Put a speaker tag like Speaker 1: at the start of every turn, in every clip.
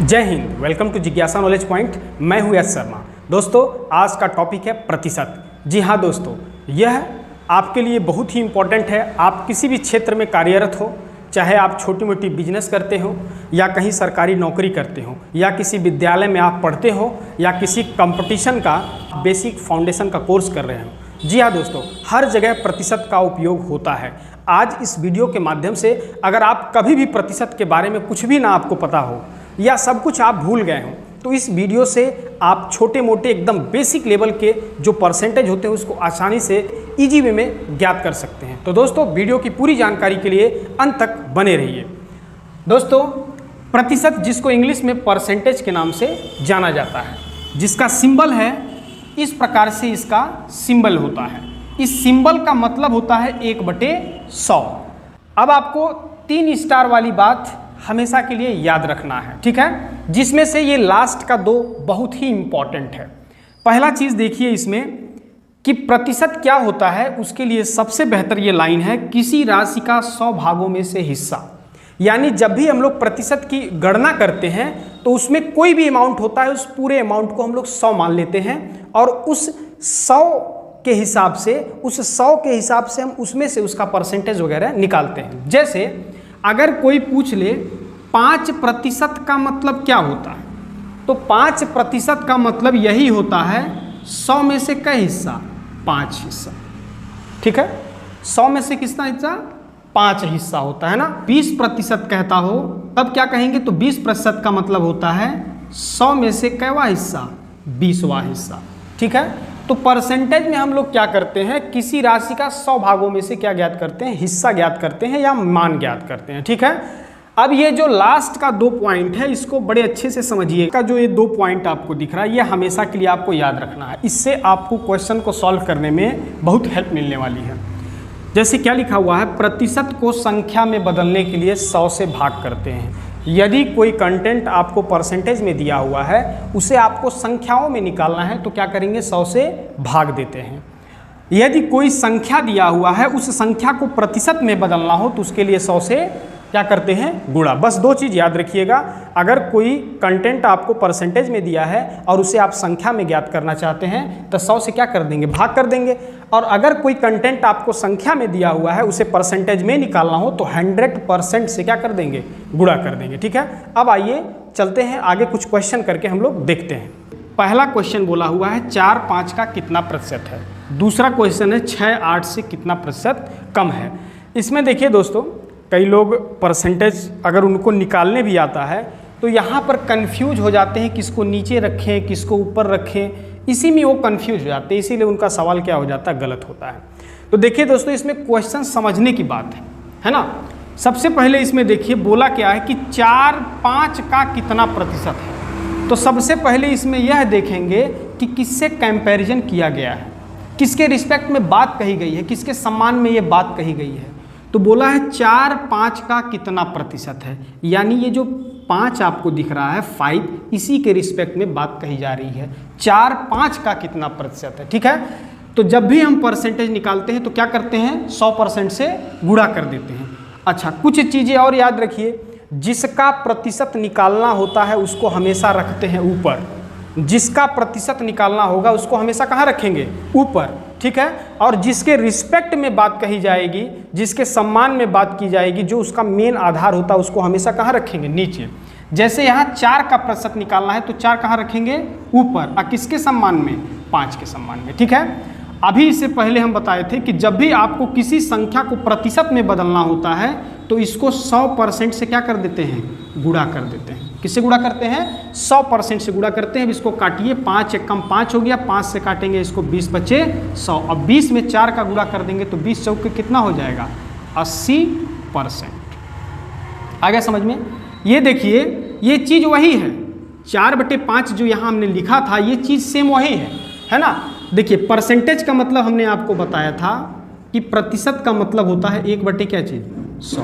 Speaker 1: जय Hind. Welcome to जिज्ञासा knowledge point. मैं हूं यश शर्मा। दोस्तों, आज का टॉपिक है प्रतिशत। जी हाँ दोस्तों, यह आपके लिए बहुत ही इम्पोर्टेंट है। आप किसी भी क्षेत्र में कार्यरत हो, चाहे आप छोटी मोटी बिजनेस करते हो या कहीं सरकारी नौकरी करते हो या किसी विद्यालय में आप पढ़ते हो या किसी कंपटीशन का बेसिक फाउंडेशन का कोर्स कर रहे हो। जी हाँ दोस्तों, हर जगह प्रतिशत का उपयोग होता है। आज इस वीडियो के माध्यम से अगर आप कभी भी प्रतिशत के बारे में कुछ भी ना आपको पता हो या सब कुछ आप भूल गए हो, तो इस वीडियो से आप छोटे मोटे एकदम बेसिक लेवल के जो परसेंटेज होते हैं उसको आसानी से इजी वे में ज्ञात कर सकते हैं। तो दोस्तों, वीडियो की पूरी जानकारी के लिए अंत तक बने रहिए। दोस्तों, प्रतिशत जिसको इंग्लिश में परसेंटेज के नाम से जाना जाता है, जिसका सिंबल है इस प्रकार से, इसका सिंबल होता है। इस सिंबल का मतलब होता है 1/100। अब आपको 3 स्टार वाली बात हमेशा के लिए याद रखना है, ठीक है, जिसमें से ये लास्ट का 2 बहुत ही इंपॉर्टेंट है। पहला चीज देखिए इसमें कि प्रतिशत क्या होता है, उसके लिए सबसे बेहतर ये लाइन है, किसी राशि का 100 भागों में से हिस्सा। यानी जब भी हम लोग प्रतिशत की गणना करते हैं तो उसमें कोई भी अमाउंट होता है, उस पूरे अमाउंट को हम लोग 100 मान लेते हैं और उस 100 के हिसाब से हम उसमें से उसका परसेंटेज वगैरह निकालते हैं। जैसे अगर कोई पूछ ले 5% का मतलब क्या होता है, तो 5% का मतलब यही होता है 100 में से कई हिस्सा, 5 हिस्सा। ठीक है, 100 में से कितना हिस्सा, 5 हिस्सा होता है ना। 20% कहता हो तब क्या कहेंगे, तो 20% का मतलब होता है 100 में से कैवा हिस्सा, 20वां हिस्सा। ठीक है, तो परसेंटेज में हम लोग क्या करते हैं, किसी राशि का 100 भागों में से क्या ज्ञात करते हैं, हिस्सा ज्ञात करते हैं या मान ज्ञात करते हैं। ठीक है, अब ये जो लास्ट का 2 पॉइंट है इसको बड़े अच्छे से समझिएगा। जो ये 2 पॉइंट आपको दिख रहा है ये हमेशा के लिए आपको याद रखना है। इससे आपको क्वेश्चन को सॉल्व करने में बहुत हेल्प मिलने वाली है। जैसे क्या लिखा हुआ है, प्रतिशत को संख्या में बदलने के लिए 100 से भाग करते हैं। यदि कोई कंटेंट आपको परसेंटेज में दिया हुआ है, उसे आपको संख्याओं में निकालना है तो क्या करेंगे, 100 से भाग देते हैं। यदि कोई संख्या दिया हुआ है, उस संख्या को प्रतिशत में बदलना हो तो उसके लिए 100 से क्या करते हैं, गुणा। बस 2 चीज़ याद रखिएगा। अगर कोई कंटेंट आपको परसेंटेज में दिया है और उसे आप संख्या में ज्ञात करना चाहते हैं तो 100 से क्या कर देंगे, भाग कर देंगे। और अगर कोई कंटेंट आपको संख्या में दिया हुआ है, उसे परसेंटेज में निकालना हो तो 100% से क्या कर देंगे, गुणा कर देंगे। ठीक है, अब आइए चलते हैं आगे, कुछ क्वेश्चन करके हम लोग देखते हैं। पहला क्वेश्चन बोला हुआ है 4-5 का कितना प्रतिशत है। दूसरा क्वेश्चन है 6-8 से कितना प्रतिशत कम है। इसमें देखिए दोस्तों, कई लोग परसेंटेज अगर उनको निकालने भी आता है तो यहाँ पर कंफ्यूज हो जाते हैं, किसको नीचे रखें किसको ऊपर रखें, इसी में वो कंफ्यूज हो जाते हैं, इसीलिए उनका सवाल क्या हो जाता है, गलत होता है। तो देखिए दोस्तों, इसमें क्वेश्चन समझने की बात है ना। सबसे पहले इसमें देखिए बोला क्या है कि 4-5 का कितना प्रतिशत है। तो सबसे पहले इसमें यह देखेंगे कि किससे कंपैरिजन किया गया है, किसके रिस्पेक्ट में बात कही गई है, किसके सम्मान में ये बात कही गई है। तो बोला है 4-5 का कितना प्रतिशत है, यानी ये जो 5 आपको दिख रहा है 5, इसी के रिस्पेक्ट में बात कही जा रही है। 4-5 का कितना प्रतिशत है। ठीक है, तो जब भी हम परसेंटेज निकालते हैं तो क्या करते हैं, 100% से गुणा कर देते हैं। अच्छा, कुछ चीज़ें और याद रखिए, जिसका प्रतिशत निकालना होता है उसको हमेशा रखते हैं ऊपर। जिसका प्रतिशत निकालना होगा उसको हमेशा कहाँ रखेंगे, ऊपर। ठीक है, और जिसके रिस्पेक्ट में बात कही जाएगी, जिसके सम्मान में बात की जाएगी, जो उसका मेन आधार होता है, उसको हमेशा कहाँ रखेंगे, नीचे। जैसे यहाँ 4 का प्रतिशत निकालना है तो 4 कहाँ रखेंगे, ऊपर। और किसके सम्मान में, 5 के सम्मान में। ठीक है, अभी इससे पहले हम बताए थे कि जब भी आपको किसी संख्या को प्रतिशत में बदलना होता है तो इसको 100% से क्या कर देते हैं, गुणा कर देते हैं। किससे गुणा करते हैं, 100% से गुणा करते हैं। अब इसको काटिए, 5 एक कम 5 हो गया, 5 से काटेंगे इसको, 20 बचे 100। अब 20 में 4 का गुणा कर देंगे तो 20 चौके कितना हो जाएगा, 80%। आ गया समझ में। ये देखिए, ये चीज़ वही है, 4/5 जो यहाँ हमने लिखा था ये चीज़ सेम वही है ना। देखिए, परसेंटेज का मतलब हमने आपको बताया था कि प्रतिशत का मतलब होता है 1/, क्या चीज़, 100।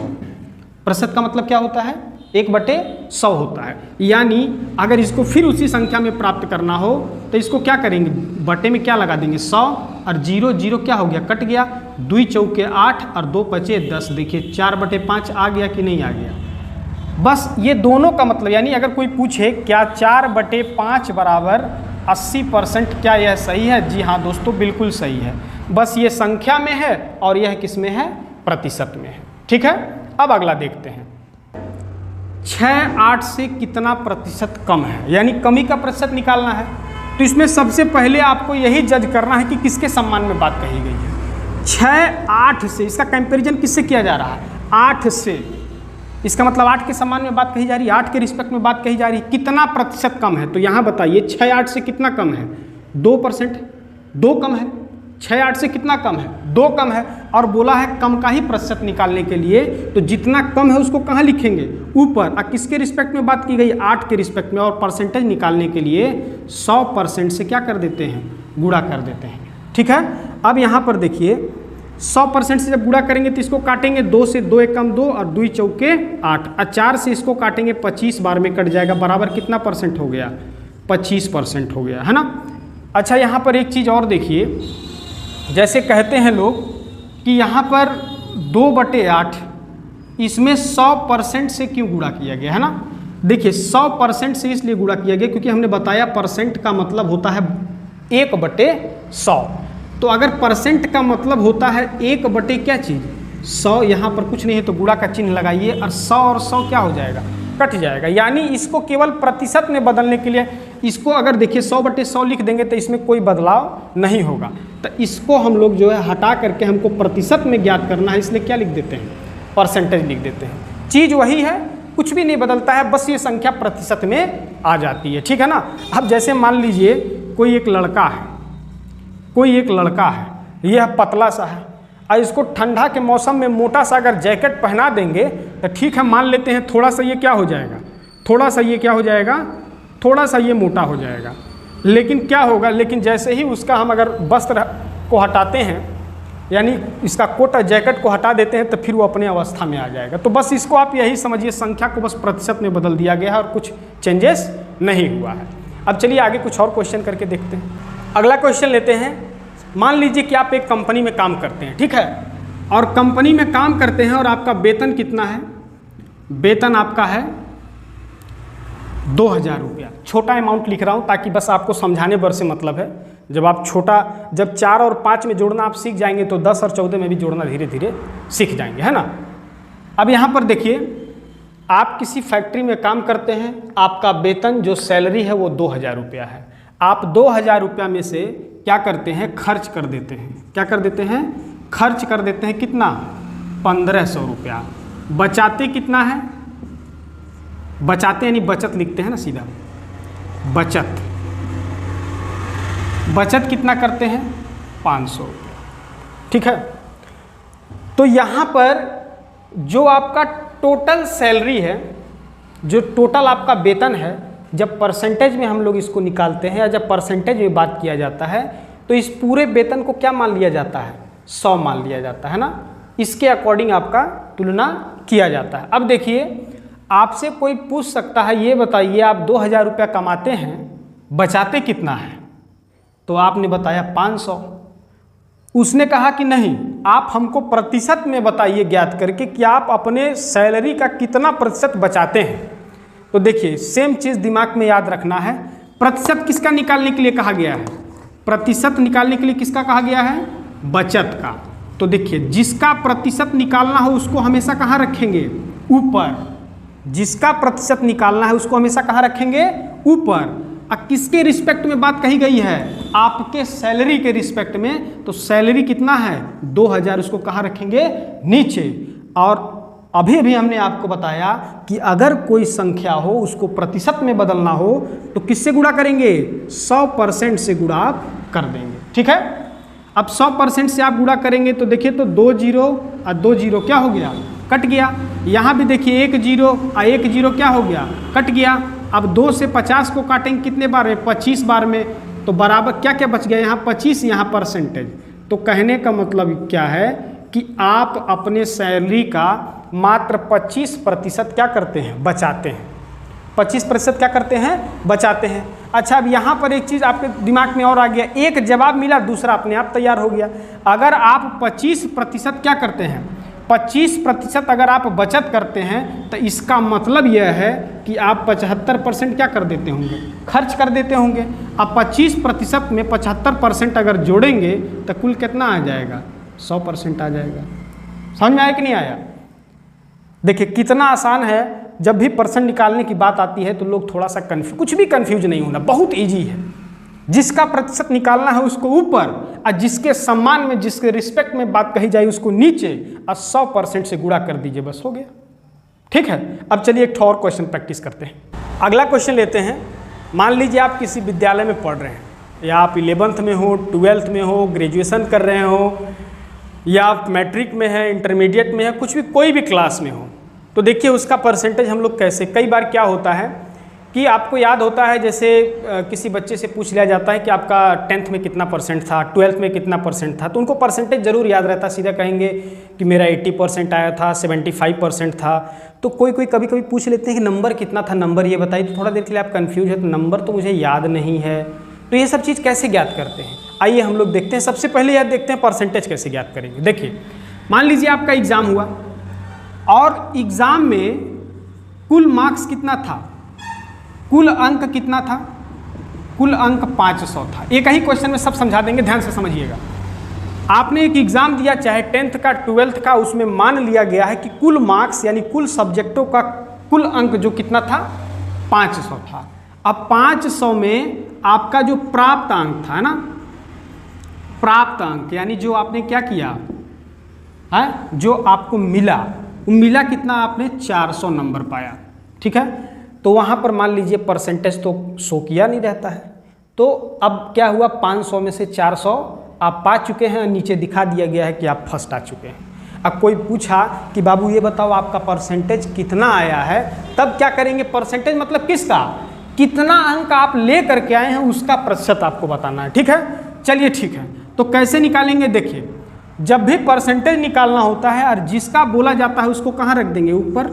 Speaker 1: प्रतिशत का मतलब क्या होता है, 1/100 होता है। यानी अगर इसको फिर उसी संख्या में प्राप्त करना हो तो इसको क्या करेंगे, बटे में क्या लगा देंगे, 100, और 0 क्या हो गया, कट गया, 2 चौके 8 और 2 बचे 10। देखिए 4/5 आ गया कि नहीं आ गया, बस ये दोनों का मतलब, यानी अगर कोई पूछे क्या 4/5 बराबर 80%, क्या यह सही है? जी हाँ दोस्तों, बिल्कुल सही है। बस ये संख्या में है और यह किस में है? प्रतिशत में है। ठीक है, अब अगला देखते हैं। 6/8 से कितना प्रतिशत कम है, यानी कमी का प्रतिशत निकालना है। तो इसमें सबसे पहले आपको यही जज करना है कि किसके सम्मान में बात कही गई है। 6/8 से, इसका कंपैरिजन किससे किया जा रहा है? 8 से। इसका मतलब 8 के सम्मान में बात कही जा रही है, 8 के रिस्पेक्ट में बात कही जा रही है। कितना प्रतिशत कम है? तो यहाँ बताइए 6/8 से कितना कम है? 2%। 2 कम है। 6/8 से कितना कम है? 2 कम है। और बोला है कम का ही प्रतिशत निकालने के लिए, तो जितना कम है उसको कहाँ लिखेंगे? ऊपर। और किसके रिस्पेक्ट में बात की गई? 8 के रिस्पेक्ट में। और परसेंटेज निकालने के लिए 100% से क्या कर देते हैं? गुणा कर देते हैं। ठीक है, अब यहाँ पर देखिए 100% से जब गुणा करेंगे तो इसको काटेंगे 2 से, 2 एक कम 2 और 2 चौके 8, और 4 से इसको काटेंगे 25 बार में कट जाएगा, बराबर कितना परसेंट हो गया? 25% हो गया, है ना। अच्छा, यहाँ पर एक चीज़ और देखिए, जैसे कहते हैं लोग कि यहाँ पर 2/8 इसमें 100% से क्यों गुणा किया गया, है ना। देखिए 100% से इसलिए गुणा किया गया क्योंकि हमने बताया परसेंट का मतलब होता है 1/100। तो अगर परसेंट का मतलब होता है 1/ क्या चीज़? 100। यहाँ पर कुछ नहीं है तो गुणा का चिन्ह लगाइए, और 100 और 100 क्या हो जाएगा? कट जाएगा। यानी इसको केवल प्रतिशत में बदलने के लिए, इसको अगर देखिए 100/100 लिख देंगे तो इसमें कोई बदलाव नहीं होगा। तो इसको हम लोग जो है हटा करके हमको प्रतिशत में ज्ञात करना है, इसलिए क्या लिख देते हैं? परसेंटेज लिख देते हैं। चीज़ वही है, कुछ भी नहीं बदलता है, बस ये संख्या प्रतिशत में आ जाती है। ठीक है ना। अब जैसे मान लीजिए कोई एक लड़का है, यह पतला सा है, और इसको ठंडा के मौसम में मोटा सा अगर जैकेट पहना देंगे तो ठीक है, मान लेते हैं थोड़ा सा ये क्या हो जाएगा? थोड़ा सा ये क्या हो जाएगा? थोड़ा सा ये मोटा हो जाएगा। लेकिन क्या होगा? लेकिन जैसे ही उसका हम अगर वस्त्र को हटाते हैं, यानी इसका कोट और जैकेट को हटा देते हैं, तो फिर वो अपने अवस्था में आ जाएगा। तो बस इसको आप यही समझिए, संख्या को बस प्रतिशत में बदल दिया गया है और कुछ चेंजेस नहीं हुआ है। अब चलिए आगे कुछ और क्वेश्चन करके देखते हैं। अगला क्वेश्चन लेते हैं। मान लीजिए कि आप एक कंपनी में काम करते हैं, ठीक है, और कंपनी में काम करते हैं और आपका वेतन कितना है? वेतन आपका है 2000 रुपया। छोटा अमाउंट लिख रहा हूँ ताकि बस आपको समझाने भर से मतलब है। जब 4 और 5 में जोड़ना आप सीख जाएंगे तो 10 और 14 में भी जोड़ना धीरे धीरे सीख जाएंगे, है ना। अब यहाँ पर देखिए, आप किसी फैक्ट्री में काम करते हैं, आपका वेतन जो सैलरी है वो 2000 रुपया है। आप 2000 रुपया में से क्या करते हैं? खर्च कर देते हैं। क्या कर देते हैं? खर्च कर देते हैं। कितना? 1500 रुपया। बचाते कितना है? बचाते यानी बचत लिखते हैं ना सीधा, बचत कितना करते हैं? 500 रुपया। ठीक है, तो यहाँ पर जो आपका टोटल सैलरी है, जो टोटल आपका वेतन है, जब परसेंटेज में हम लोग इसको निकालते हैं या जब परसेंटेज में बात किया जाता है तो इस पूरे वेतन को क्या मान लिया जाता है? 100 मान लिया जाता है ना। इसके अकॉर्डिंग आपका तुलना किया जाता है। अब देखिए, आपसे कोई पूछ सकता है, ये बताइए आप 2000 रुपया कमाते हैं, बचाते कितना है? तो आपने बताया 500। उसने कहा कि नहीं, आप हमको प्रतिशत में बताइए ज्ञात करके कि आप अपने सैलरी का कितना प्रतिशत बचाते हैं। तो देखिए, सेम चीज़ दिमाग में याद रखना है। प्रतिशत किसका निकालने के लिए कहा गया है? प्रतिशत निकालने के लिए किसका कहा गया है? बचत का। तो देखिए, जिसका प्रतिशत निकालना हो उसको हमेशा कहाँ रखेंगे? ऊपर। जिसका प्रतिशत निकालना है उसको हमेशा कहाँ रखेंगे? ऊपर। अब किसके रिस्पेक्ट में बात कही गई है? आपके सैलरी के रिस्पेक्ट में। तो सैलरी कितना है? 2000, उसको कहाँ रखेंगे? नीचे। और अभी हमने आपको बताया कि अगर कोई संख्या हो उसको प्रतिशत में बदलना हो तो किससे गुणा करेंगे? 100% से गुणा आप कर देंगे। ठीक है, अब 100% से आप गुणा करेंगे तो देखिए, तो 2 0 और 2 0 क्या हो गया? कट गया। यहाँ भी देखिए 1 0 और 1 0 क्या हो गया? कट गया। अब 2 से 50 को काटेंगे कितने बार में? 25 बार में। तो बराबर क्या क्या बच गया? यहाँ 25, यहाँ परसेंटेज। तो कहने का मतलब क्या है कि आप अपने सैलरी का मात्र 25% क्या करते हैं? बचाते हैं। 25% क्या करते हैं? बचाते हैं। अच्छा, अब यहाँ पर एक चीज़ आपके दिमाग में और आ गया, एक जवाब मिला, दूसरा अपने आप तैयार हो गया। अगर आप 25% क्या करते हैं? 25% अगर आप बचत करते हैं तो इसका मतलब यह है कि आप 75% क्या कर देते होंगे, खर्च कर देते होंगे। अब 25% में 75% अगर जोड़ेंगे तो कुल कितना आ जाएगा, 100% आ जाएगा। समझ में आया कि नहीं आया? देखिए कितना आसान है। जब भी परसेंट निकालने की बात आती है तो लोग थोड़ा सा कुछ भी कंफ्यूज नहीं होना, बहुत ईजी है। जिसका प्रतिशत निकालना है उसको ऊपर, और जिसके सम्मान में, जिसके रिस्पेक्ट में बात कही जाए उसको नीचे, और 100% से गुणा कर दीजिए, बस हो गया। ठीक है, अब चलिए एक और क्वेश्चन प्रैक्टिस करते हैं। अगला क्वेश्चन लेते हैं। मान लीजिए आप किसी विद्यालय में पढ़ रहे हैं, या आप 11th में हो, 12th में हो, ग्रेजुएशन कर रहे हो, या आप मैट्रिक में है, इंटरमीडिएट में है, कुछ भी कोई भी क्लास में हो, तो देखिए उसका परसेंटेज हम लोग कैसे, कई बार क्या होता है कि आपको याद होता है, जैसे किसी बच्चे से पूछ लिया जाता है कि आपका 10th में कितना परसेंट था, 12th में कितना परसेंट था, तो उनको परसेंटेज जरूर याद रहता है। सीधा कहेंगे कि मेरा 80% आया था, 75% था। तो कोई कोई कभी कभी पूछ लेते हैं कि नंबर कितना था, नंबर ये बताइए। तो थोड़ा देर के लिए आप कन्फ्यूज है, तो नंबर तो मुझे याद नहीं है। तो ये सब चीज़ कैसे ज्ञात करते हैं, आइए हम लोग देखते हैं। सबसे पहले यह देखते हैं परसेंटेज कैसे ज्ञात करेंगे। देखिए मान लीजिए आपका एग्ज़ाम हुआ और एग्ज़ाम में कुल मार्क्स कितना था, कुल अंक कितना था, कुल अंक 500 था। एक ही क्वेश्चन में सब समझा देंगे, ध्यान से समझिएगा। आपने एक एग्ज़ाम दिया, चाहे 10th का, 12th का, उसमें मान लिया गया है कि कुल मार्क्स यानी कुल सब्जेक्टों का कुल अंक जो कितना था, 500 था। अब 500 में आपका जो प्राप्त अंक था ना, प्राप्त अंक यानी जो आपने क्या किया है, जो आपको मिला, वो मिला कितना, आपने 400 नंबर पाया। ठीक है, तो वहाँ पर मान लीजिए परसेंटेज तो शो किया नहीं रहता है। तो अब क्या हुआ, 500 में से 400 आप पा चुके हैं, नीचे दिखा दिया गया है कि आप फर्स्ट आ चुके हैं। अब कोई पूछा कि बाबू ये बताओ आपका परसेंटेज कितना आया है, तब क्या करेंगे, परसेंटेज मतलब किसका, कितना अंक आप ले करके आए हैं उसका प्रतिशत आपको बताना है। ठीक है, चलिए ठीक है, तो कैसे निकालेंगे। देखिए जब भी परसेंटेज निकालना होता है और जिसका बोला जाता है उसको कहाँ रख देंगे, ऊपर,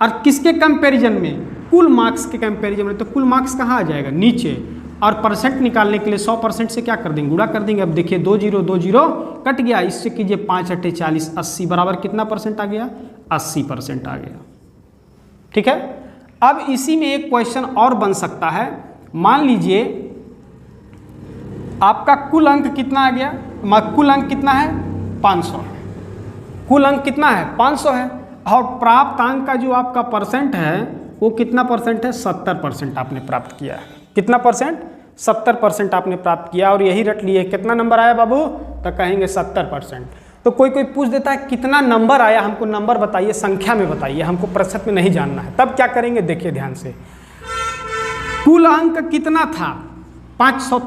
Speaker 1: और किसके कंपैरिजन में, कुल मार्क्स के कंपैरिजन में। तो कुल मार्क्स कहाँ आ जाएगा, नीचे, और परसेंट निकालने के लिए 100% से क्या कर देंगे, गुणा कर देंगे। अब देखिए 2 0 कट गया, इससे कीजिए 5 × 8 = 40, 80 बराबर कितना परसेंट आ गया, 80% आ गया। ठीक है, अब इसी में एक क्वेश्चन और बन सकता है। मान लीजिए आपका कुल अंक कितना आ गया, कुल अंक कितना है, 500 है, कुल अंक कितना है, 500 है, और प्राप्त अंक का जो आपका परसेंट है वो कितना परसेंट है, 70% आपने प्राप्त किया है। कितना परसेंट, 70% आपने प्राप्त किया, और यही रट लिए। कितना नंबर आया बाबू, तो कहेंगे 70%। तो कोई कोई पूछ देता है कितना नंबर आया, हमको नंबर बताइए, संख्या में बताइए, हमको प्रतिशत में नहीं जानना है। तब क्या करेंगे, देखिए ध्यान से, कुल अंक कितना था, 500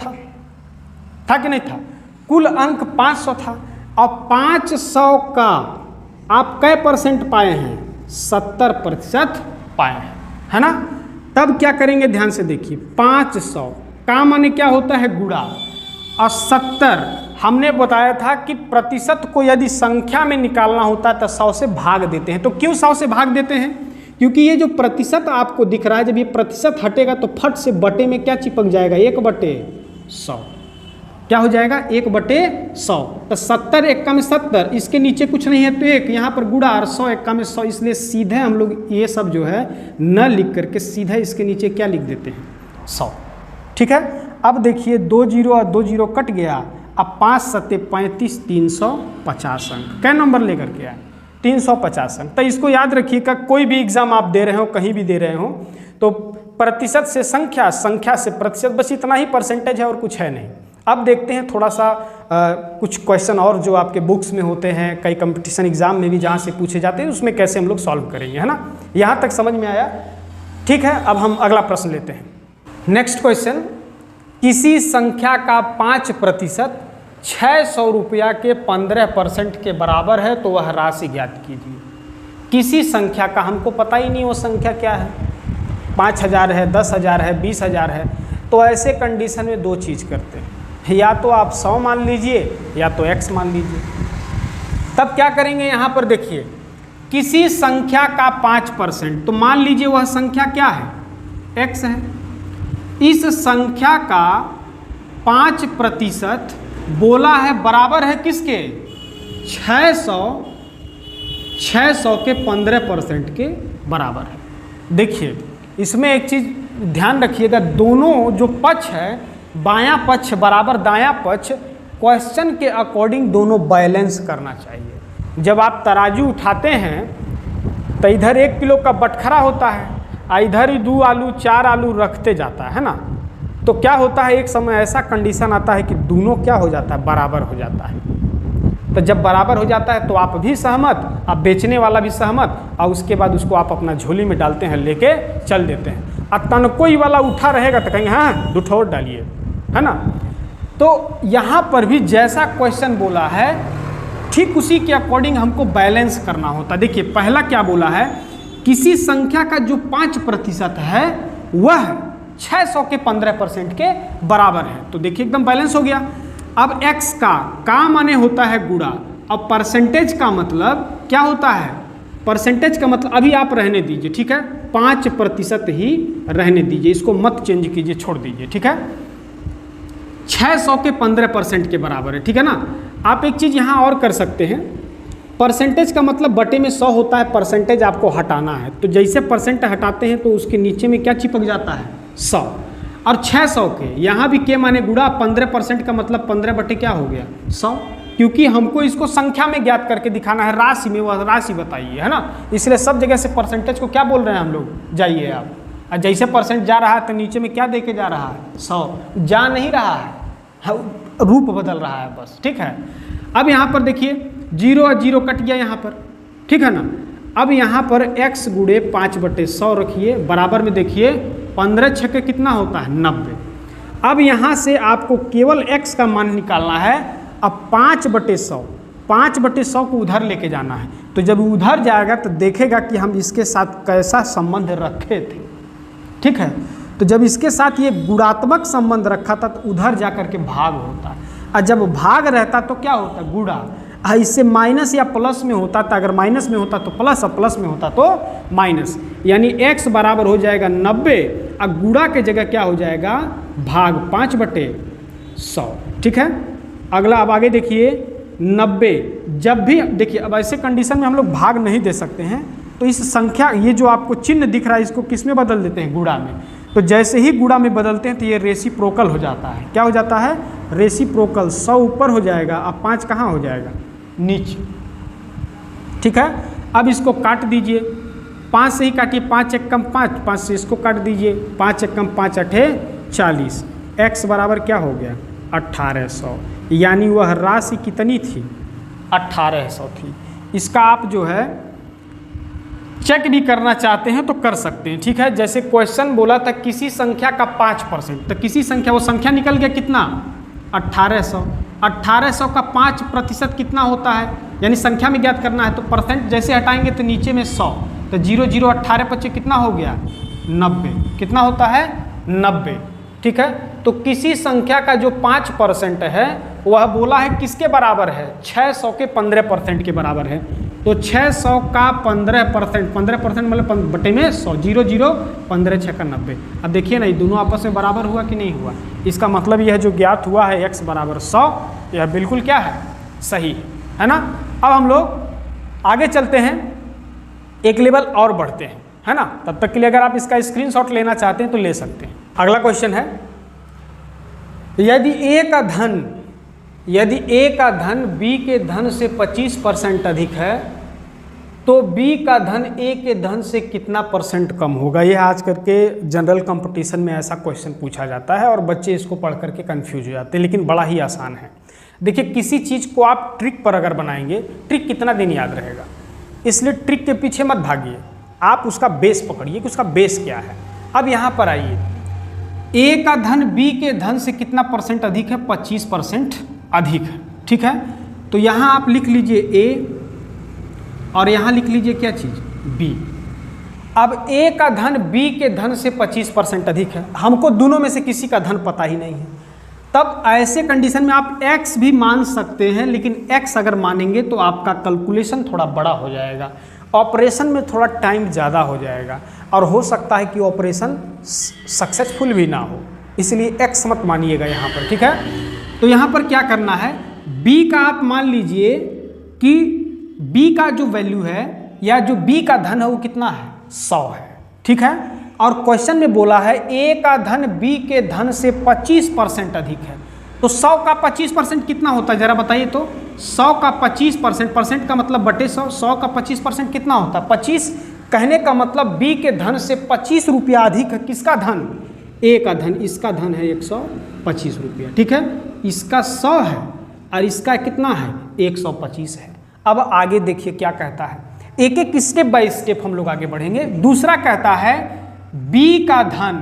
Speaker 1: था कि नहीं था, कुल अंक 500 था, और 500 का आप कै परसेंट पाए हैं, 70% पाए हैं, है ना। तब क्या करेंगे, ध्यान से देखिए, 500 का माने क्या होता है, गुणा, और 70 हमने बताया था कि प्रतिशत को यदि संख्या में निकालना होता है तो 100 से भाग देते हैं। तो क्यों 100 से भाग देते हैं, क्योंकि ये जो प्रतिशत आपको दिख रहा है, जब ये प्रतिशत हटेगा तो फट से बटे में क्या चिपक जाएगा, 1/100। क्या हो जाएगा, 1/100। तो 70 1 में 70, इसके नीचे कुछ नहीं है तो 1, यहाँ पर गुणा, और 100 1 में 100, इसलिए सीधे हम लोग ये सब जो है न लिख करके सीधे इसके नीचे क्या लिख देते हैं, 100। ठीक है, अब देखिए 2 0 और 2 0 कट गया। अब 5 7 35, 350 अंक, कै नंबर लेकर के आए, 350 अंक। तो इसको याद रखिएगा, कोई भी एग्जाम आप दे रहे हो, कहीं भी दे रहे हो, तो प्रतिशत से संख्या, संख्या से प्रतिशत, बस इतना ही परसेंटेज है और कुछ है नहीं। अब देखते हैं थोड़ा सा कुछ क्वेश्चन और जो आपके बुक्स में होते हैं, कई कंपटीशन एग्जाम में भी जहाँ से पूछे जाते हैं, उसमें कैसे हम लोग सॉल्व करेंगे, है ना। यहाँ तक समझ में आया, ठीक है। अब हम अगला प्रश्न लेते हैं। नेक्स्ट क्वेश्चन, किसी संख्या का 5% 600 रुपया के 15% के बराबर है तो वह राशि ज्ञात कीजिए। किसी संख्या का हमको पता ही नहीं वो संख्या क्या है, 5000 है, 10,000 है, 20,000 है। तो ऐसे कंडीशन में दो चीज़ करते हैं, या तो आप 100 मान लीजिए या तो x मान लीजिए। तब क्या करेंगे, यहाँ पर देखिए, किसी संख्या का 5%, तो मान लीजिए वह संख्या क्या है, x है। इस संख्या का 5% बोला है बराबर है किसके, 600 600 के 15% के बराबर है। देखिए इसमें एक चीज़ ध्यान रखिएगा, दोनों जो पक्ष है, बायां पक्ष बराबर दायां पक्ष, क्वेश्चन के अकॉर्डिंग दोनों बैलेंस करना चाहिए। जब आप तराजू उठाते हैं तो इधर 1 किलो का बटखरा होता है और इधर ही 2 आलू 4 आलू रखते जाता है ना, तो क्या होता है, एक समय ऐसा कंडीशन आता है कि दोनों क्या हो जाता है, बराबर हो जाता है। तो जब बराबर हो जाता है तो आप भी सहमत, आप बेचने वाला भी सहमत, और उसके बाद उसको आप अपना झोली में डालते हैं, लेके चल देते हैं। और तनकोई वाला उठा रहेगा तो कहेंगे हाँ दुठौर डालिए, है ना। तो यहाँ पर भी जैसा क्वेश्चन बोला है ठीक उसी के अकॉर्डिंग हमको बैलेंस करना होता है। देखिए पहला क्या बोला है, किसी संख्या का जो 5% है वह 600 के 15% के बराबर है। तो देखिए एकदम बैलेंस हो गया। अब x का माने होता है गुणा, अब परसेंटेज का मतलब क्या होता है, परसेंटेज का मतलब अभी आप रहने दीजिए, ठीक है, 5% ही रहने दीजिए, इसको मत चेंज कीजिए, छोड़ दीजिए, ठीक है। 600 के 15% के बराबर है, ठीक है ना। आप एक चीज़ यहाँ और कर सकते हैं, परसेंटेज का मतलब बटे में 100 होता है, परसेंटेज आपको हटाना है, तो जैसे परसेंट हटाते हैं तो उसके नीचे में क्या चिपक जाता है, 100। और 600 के यहाँ भी के माने गुणा, 15% का मतलब 15 बटे क्या हो गया, 100, क्योंकि हमको इसको संख्या में ज्ञात करके दिखाना है, राशि में, वह राशि बताइए, है ना। इसलिए सब जगह से परसेंटेज को क्या बोल रहे हैं हम लोग, जाइए आप, और जैसे परसेंट जा रहा है तो नीचे में क्या दे के जा रहा है, 100, जा नहीं रहा है, रूप बदल रहा है बस, ठीक है। अब यहाँ पर देखिए 0 और 0 कट गया यहाँ पर, ठीक है ना। अब यहाँ पर x गुणे 5/100 रखिए, बराबर में देखिए 15 छक्के कितना होता है, 90। अब यहाँ से आपको केवल x का मान निकालना है। अब 5/100 को उधर लेके जाना है, तो जब उधर जाएगा तो देखेगा कि हम इसके साथ कैसा संबंध रखे थे, ठीक है। तो जब इसके साथ ये गुणात्मक संबंध रखा था तो उधर जा कर के भाग होता है, और जब भाग रहता तो क्या होता, गुणा। इससे माइनस या प्लस में होता था, अगर माइनस में होता तो प्लस, और प्लस में होता तो माइनस, यानी x बराबर हो जाएगा 90, और गुणा के जगह क्या हो जाएगा, भाग 5/100, ठीक है। अगला अब आगे देखिए 90, जब भी देखिए, अब ऐसे कंडीशन में हम लोग भाग नहीं दे सकते हैं, तो इस संख्या, ये जो आपको चिन्ह दिख रहा है, इसको किस में बदल देते हैं, गुणा में। तो जैसे ही गुणा में बदलते हैं तो ये रेसिप्रोकल हो जाता है, क्या हो जाता है, रेसिप्रोकल। 100 ऊपर हो जाएगा, अब 5 कहाँ हो जाएगा, नीचे, ठीक है। अब इसको काट दीजिए, 5 से ही काटिए, 5 एक कम 5, 5 से इसको काट दीजिए, 5 एक कम 5 8 40, x बराबर क्या हो गया, 1800, यानी वह राशि कितनी थी, 1800 थी। इसका आप जो है चेक भी करना चाहते हैं तो कर सकते हैं, ठीक है। जैसे क्वेश्चन बोला था किसी संख्या का 5%, तो किसी संख्या, वो संख्या निकल गया कितना, 1800। 1800 का 5% कितना होता है, यानी संख्या में ज्ञात करना है, तो परसेंट जैसे हटाएंगे तो नीचे में 100, तो 0 0 18 25 कितना हो गया, 90, कितना होता है, 90, ठीक है। तो किसी संख्या का जो 5% है वह बोला है किसके बराबर है, 600 के 15% के बराबर है। तो 600 का 15% मतलब बटे में 100, 0 0 15 6 का 90। अब देखिए ना, ये दोनों आपस में बराबर हुआ कि नहीं हुआ, इसका मतलब यह जो ज्ञात हुआ है x बराबर 100, यह बिल्कुल क्या है, सही है ना। अब हम लोग आगे चलते हैं, एक लेवल और बढ़ते हैं, है ना। तब तक के लिए अगर आप इसका स्क्रीनशॉट लेना चाहते हैं तो ले सकते हैं। अगला क्वेश्चन है, यदि a का धन b के धन से 25% अधिक है तो b का धन a के धन से कितना % कम होगा। यह आज करके जनरल कंपटीशन में ऐसा क्वेश्चन पूछा जाता है और बच्चे इसको पढ़ करके कंफ्यूज हो जाते हैं, लेकिन बड़ा ही आसान है। देखिए किसी चीज़ को आप ट्रिक पर अगर बनाएंगे, ट्रिक कितना दिन याद रहेगा, इसलिए ट्रिक के पीछे मत भागिए, आप उसका बेस पकड़िए कि उसका बेस क्या है। अब यहाँ पर आइए, a का धन b के धन से कितना % अधिक है, 25% अधिक है, ठीक है। तो यहाँ आप लिख लीजिए a और यहाँ लिख लीजिए क्या चीज़, b। अब a का धन b के धन से 25% अधिक है, हमको दोनों में से किसी का धन पता ही नहीं है, तब ऐसे कंडीशन में आप x भी मान सकते हैं, लेकिन x अगर मानेंगे तो आपका कैलकुलेशन थोड़ा बड़ा हो जाएगा, ऑपरेशन में थोड़ा टाइम ज़्यादा हो जाएगा और हो सकता है कि ऑपरेशन सक्सेसफुल भी ना हो, इसलिए x मत मानिएगा यहाँ पर, ठीक है। तो यहाँ पर क्या करना है, b का आप मान लीजिए कि b का जो वैल्यू है या जो b का धन है वो कितना है, 100 है। ठीक है, और क्वेश्चन में बोला है a का धन b के धन से 25% अधिक है। तो 100 का 25% कितना होता है जरा बताइए तो। 100 का 25%, परसेंट का मतलब बटे 100, 100 का 25% कितना होता है 25। कहने का मतलब b के धन से 25 रुपया अधिक है। किसका धन, a का धन। इसका धन है 125 रुपया। ठीक है, इसका 100 है और इसका कितना है 125 है। अब आगे देखिए क्या कहता है, एक एक स्टेप बाय स्टेप हम लोग आगे बढ़ेंगे। दूसरा कहता है b का धन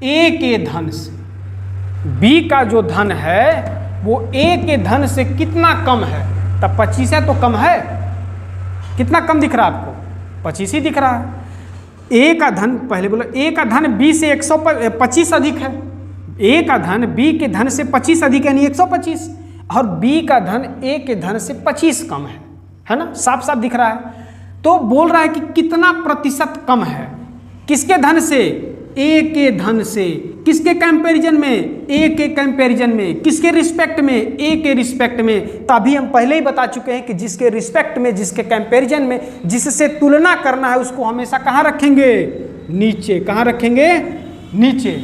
Speaker 1: a के धन से, b का जो धन है वो a के धन से कितना कम है। तब 25 है तो कम है, कितना कम दिख रहा है आपको, 25 ही दिख रहा है। a का धन, पहले बोला a का धन b से 125 अधिक है। a का धन b के धन से 25 अधिक है, यानी 125, और b का धन a के धन से 25 कम है ना, साफ साफ दिख रहा है। तो बोल रहा है कि कितना प्रतिशत कम है, किसके धन से, a के धन से। किसके कंपैरिजन में, a के कंपैरिजन में। किसके रिस्पेक्ट में, a के रिस्पेक्ट में। तभी हम पहले ही बता चुके हैं कि जिसके रिस्पेक्ट में, जिसके कंपैरिजन में, जिससे तुलना करना है उसको हमेशा कहाँ रखेंगे, नीचे। कहाँ रखेंगे, नीचे।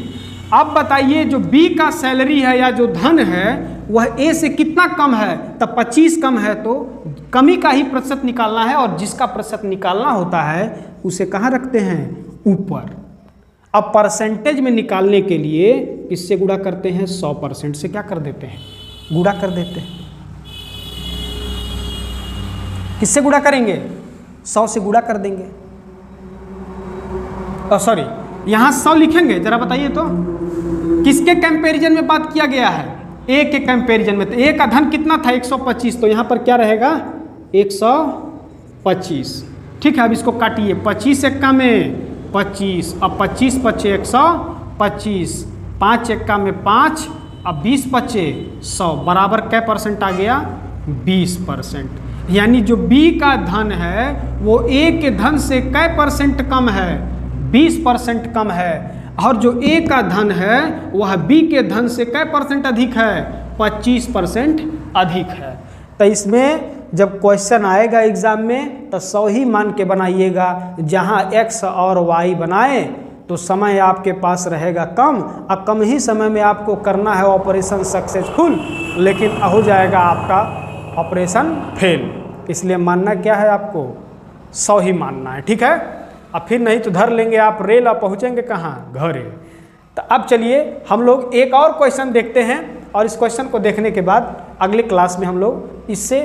Speaker 1: अब बताइए जो b का सैलरी है या जो धन है वह a से कितना कम है, तब 25 कम है, तो कमी का ही प्रतिशत निकालना है, और जिसका प्रतिशत निकालना होता है उसे कहाँ रखते हैं, ऊपर। अब परसेंटेज में निकालने के लिए किससे गुणा करते हैं, 100% से क्या कर देते हैं, गुणा कर देते हैं। किससे गुणा करेंगे, 100 से गुणा कर देंगे। सॉरी, यहाँ 100 लिखेंगे, जरा बताइए तो किसके कंपैरिजन में बात किया गया है, a के कंपैरिजन में। तो a का धन कितना था 125, तो यहाँ पर क्या रहेगा 125। ठीक है, अब इसको काटिए, 25 एक्का में 25, अब 25 पचे 125, 5 एक्का में 5, अब 20 पचे 100, बराबर कै परसेंट आ गया, 20%। यानी जो b का धन है वो a के धन से कै परसेंट कम है, 20% कम है, और जो a का धन है वह b के धन से कै परसेंट अधिक है, 25% अधिक है। तो इसमें जब क्वेश्चन आएगा एग्जाम में तो 100 ही मान के बनाइएगा। जहां x और y बनाए तो समय आपके पास रहेगा कम, और कम ही समय में आपको करना है ऑपरेशन सक्सेसफुल, लेकिन हो जाएगा आपका ऑपरेशन फेल। इसलिए मानना क्या है आपको, 100 ही मानना है। ठीक है, अब फिर नहीं तो धर लेंगे आप रेल और पहुँचेंगे कहाँ, घरे। तो अब चलिए हम लोग एक और क्वेश्चन देखते हैं, और इस क्वेश्चन को देखने के बाद अगले क्लास में हम लोग इससे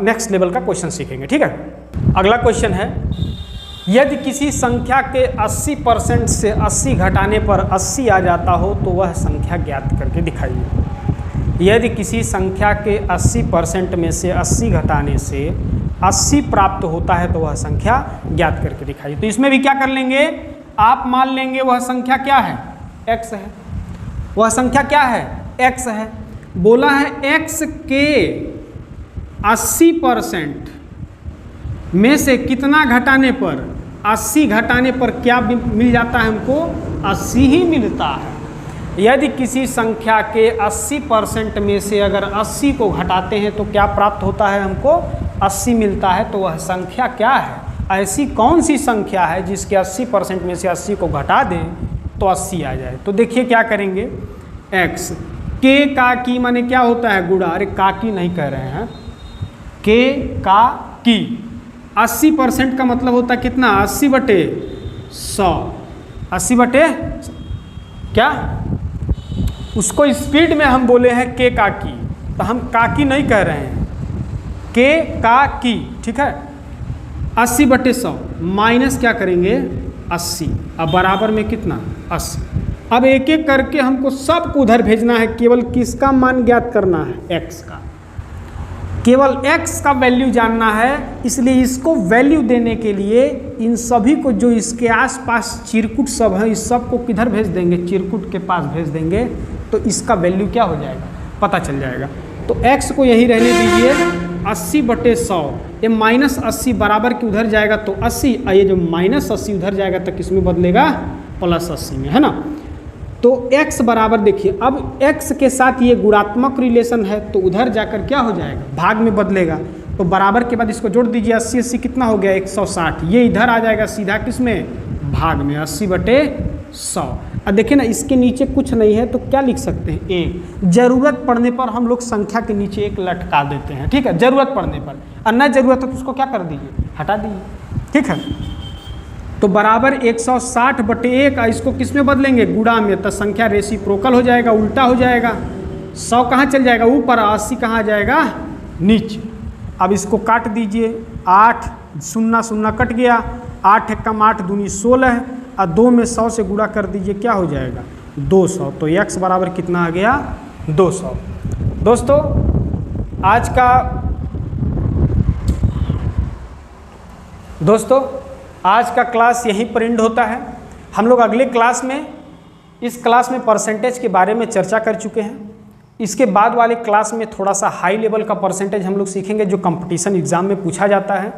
Speaker 1: नेक्स्ट लेवल का क्वेश्चन सीखेंगे। ठीक है, अगला क्वेश्चन है, यदि किसी संख्या के 80% से 80 घटाने पर 80 आ जाता हो तो वह संख्या ज्ञात करके दिखाइए। यदि किसी संख्या के 80% में से 80 घटाने से 80 प्राप्त होता है तो वह संख्या ज्ञात करके दिखाइए। तो इसमें भी क्या कर लेंगे, आप मान लेंगे वह संख्या क्या है, x है। वह संख्या क्या है, x है। बोला है x के 80% में से कितना घटाने पर, 80 घटाने पर क्या मिल जाता है हमको, 80 ही मिलता है। यदि किसी संख्या के 80% में से अगर 80 को घटाते हैं तो क्या प्राप्त होता है, हमको 80 मिलता है। तो वह संख्या क्या है, ऐसी कौन सी संख्या है जिसके 80% में से 80 को घटा दें तो 80 आ जाए। तो देखिए क्या करेंगे, x के का की माने क्या होता है, गुणा। अरे का की नहीं कह रहे हैं, के का की। 80% का मतलब होता है कितना, 80/100। 80/, क्या उसको स्पीड में हम बोले हैं के का की, तो हम का की नहीं कह रहे हैं, के का की। ठीक है, 80/100 माइनस क्या करेंगे 80, अब बराबर में कितना 80। अब एक एक करके हमको सबको उधर भेजना है, केवल किसका मान ज्ञात करना है, x का। केवल x का वैल्यू जानना है, इसलिए इसको वैल्यू देने के लिए इन सभी को जो इसके आसपास चिरकुट सब है इस सब को किधर भेज देंगे, चिरकुट के पास भेज देंगे, तो इसका वैल्यू क्या हो जाएगा, पता चल जाएगा। तो x को यही रहने दीजिए 80/100, ये -80 बराबर के उधर जाएगा तो 80, और ये जो -80 उधर जाएगा तो किस में बदलेगा, +80 में, है ना। तो x बराबर देखिए, अब x के साथ ये गुणात्मक रिलेशन है तो उधर जाकर क्या हो जाएगा, भाग में बदलेगा। तो बराबर के बाद इसको जोड़ दीजिए, 80 80 कितना हो गया 160। ये इधर आ जाएगा सीधा किस में, भाग में, 80/100। अब देखिए ना इसके नीचे कुछ नहीं है तो क्या लिख सकते हैं, 1। ज़रूरत पड़ने पर हम लोग संख्या के नीचे 1 लटका देते हैं, ठीक है, ज़रूरत पड़ने पर। और न ज़रूरत है तो उसको क्या कर दीजिए, हटा दीजिए, ठीक है। तो बराबर 160/1, इसको किस में बदलेंगे, गुणा में, तो संख्या रेसिप्रोकल हो जाएगा, उल्टा हो जाएगा। 100 कहाँ चल जाएगा ऊपर, 80 कहाँ आ जाएगा नीचे। अब इसको काट दीजिए, 8 0 0 कट गया, 8 एकम 8 दूनी 16, और 2 में 100 से गुणा कर दीजिए, क्या हो जाएगा 200। तो x बराबर कितना आ गया 200। दोस्तों आज का क्लास यहीं पर एंड होता है। हम लोग अगले क्लास में, इस क्लास में परसेंटेज के बारे में चर्चा कर चुके हैं। इसके बाद वाले क्लास में थोड़ा सा हाई लेवल का परसेंटेज हम लोग सीखेंगे जो कंपटीशन एग्जाम में पूछा जाता है,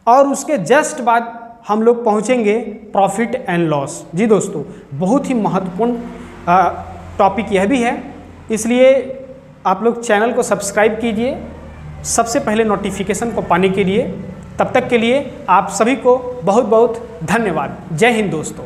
Speaker 1: और उसके जस्ट बाद हम लोग पहुंचेंगे प्रॉफिट एंड लॉस। जी दोस्तों, बहुत ही महत्वपूर्ण टॉपिक यह भी है, इसलिए आप लोग चैनल को सब्सक्राइब कीजिए सबसे पहले नोटिफिकेशन को पाने के लिए। तब तक के लिए आप सभी को बहुत बहुत धन्यवाद। जय हिंद दोस्तों।